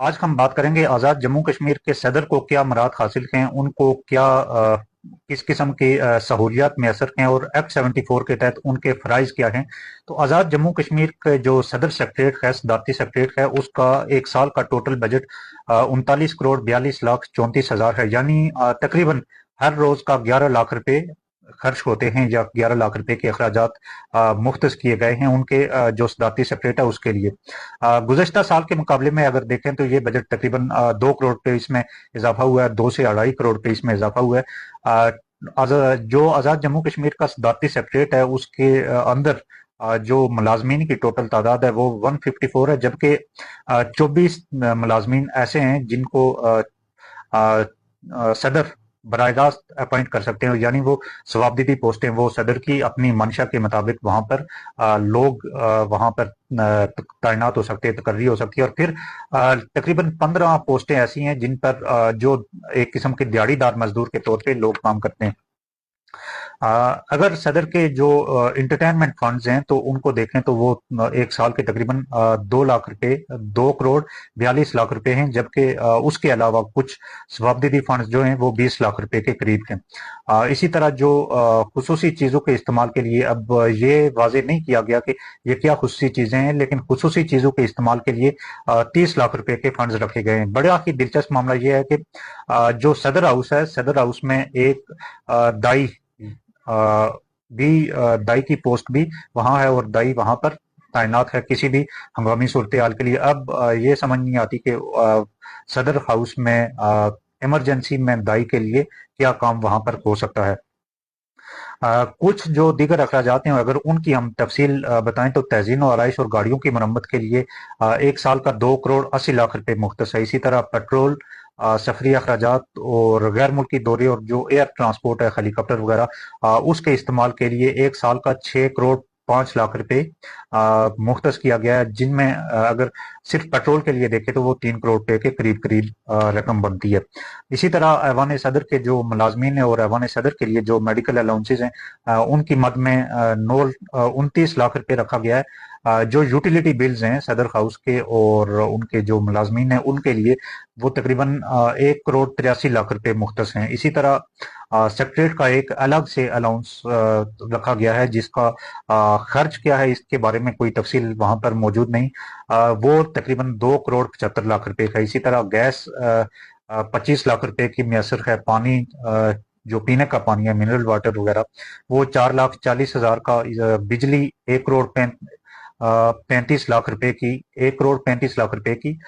आज हम बात करेंगे आज़ाद जम्मू कश्मीर के सदर को क्या मराद हासिल हैं, उनको क्या किस किस्म की सहूलियात मैसर हैं और F-74 के तहत उनके फ़राइज़ क्या हैं। तो आज़ाद जम्मू कश्मीर के जो सदर सेक्रेटरीट है, सदारती सेक्रेटरीट है, उसका एक साल का टोटल बजट 39 करोड़ 42 लाख 34 हज़ार है, यानी तकरीबन हर रोज़ का 11 लाख रुपए खर्च होते हैं या 11 लाख रुपए के अखराजात मुख्तस किए गए हैं उनके जो सदारती सेक्रेटरीट है उसके लिए। गुज़श्ता साल के मुकाबले में अगर देखें तो ये बजट तकरीबन 2 करोड़ पे इसमें इजाफा हुआ है, 2 से 2.5 करोड़ पे इसमें इजाफा हुआ है। जो आज़ाद जम्मू कश्मीर का सदारती सेक्रेटरीट है उसके अंदर जो मुलाजमीन की टोटल तादाद है वो 154 है, जबकि 24 मुलाजमीन ऐसे हैं जिनको सदर बराहरास्त अपॉइंट कर सकते हैं, यानी वो जवाबदीदी पोस्टें वो सदर की अपनी मंशा के मुताबिक वहां पर लोग वहां पर तैनात हो सकते हैं, तकर्री हो सकती है। और फिर तकरीबन 15 पोस्टें ऐसी हैं जिन पर जो एक किस्म के दिहाड़ीदार मजदूर के तौर पे लोग काम करते हैं। अगर सदर के जो इंटरटेनमेंट फंड्स हैं तो उनको देखें तो वो एक साल के तकरीबन 2 लाख रुपए 2 करोड़ 42 लाख रुपए हैं, जबकि उसके अलावा कुछ जवाबदेही फंड्स जो हैं वो 20 लाख रुपए के करीब हैं। इसी तरह जो खुसूसी चीज़ों के इस्तेमाल के लिए अब ये वाजे नहीं किया गया कि ये क्या खुसूसी चीज़ें हैं, लेकिन खुसूसी चीज़ों के इस्तेमाल के लिए 30 लाख रुपए के फंड्स रखे गए हैं। बड़ा ही दिलचस्प मामला ये है कि जो सदर हाउस है, सदर हाउस में एक दाई दाई की पोस्ट भी वहां है और दाई वहां पर तैनात है किसी भी हंगामी सूरत हाल के लिए। अब ये समझ नहीं आती कि सदर हाउस में इमरजेंसी में दाई के लिए क्या काम वहां पर हो सकता है। कुछ जो दीगर अखराजात हैं अगर उनकी हम तफसील बताएं तो तहजीन और आरइश और गाड़ियों की मरम्मत के लिए एक साल का 2 करोड़ 80 लाख रुपए मुख्तस है। इसी तरह पेट्रोल, सफरी अखराजात और गैर मुल्की दौरे और जो एयर ट्रांसपोर्ट है, हेलीकॉप्टर वगैरह, उसके इस्तेमाल के लिए एक साल का 6 करोड़ 5 लाख रुपए मुख्तस किया गया है, जिनमें अगर सिर्फ पेट्रोल के लिए देखें तो वो 3 करोड़ रुपए के करीब करीब रकम बनती है। इसी तरह ऐवान सदर के जो मुलाजमीन है और ऐवान सदर के लिए जो मेडिकल अलाउंसेज हैं उनकी मद में 29 लाख रुपए रखा गया है। जो यूटिलिटी बिल्स हैं सदर हाउस के और उनके जो मुलाजमीन हैं उनके लिए वो तकरीबन 1 करोड़ 83 लाख रुपए मुख्तस हैं। इसी तरह सेक्रेटरीट का एक अलग से अलाउंस रखा गया है जिसका खर्च क्या है इसके बारे में कोई तफसील वहां पर मौजूद नहीं। वो तकरीबन 2 करोड़ 75 लाख रुपए का। इसी तरह गैस 25 लाख रुपए की मैसर है। पानी जो पीने का पानी है, मिनरल वाटर वगैरह, वो 4 लाख 40 हज़ार का। बिजली 1 करोड़ 35 लाख रुपए की, 1 करोड़ 35 लाख रुपए की।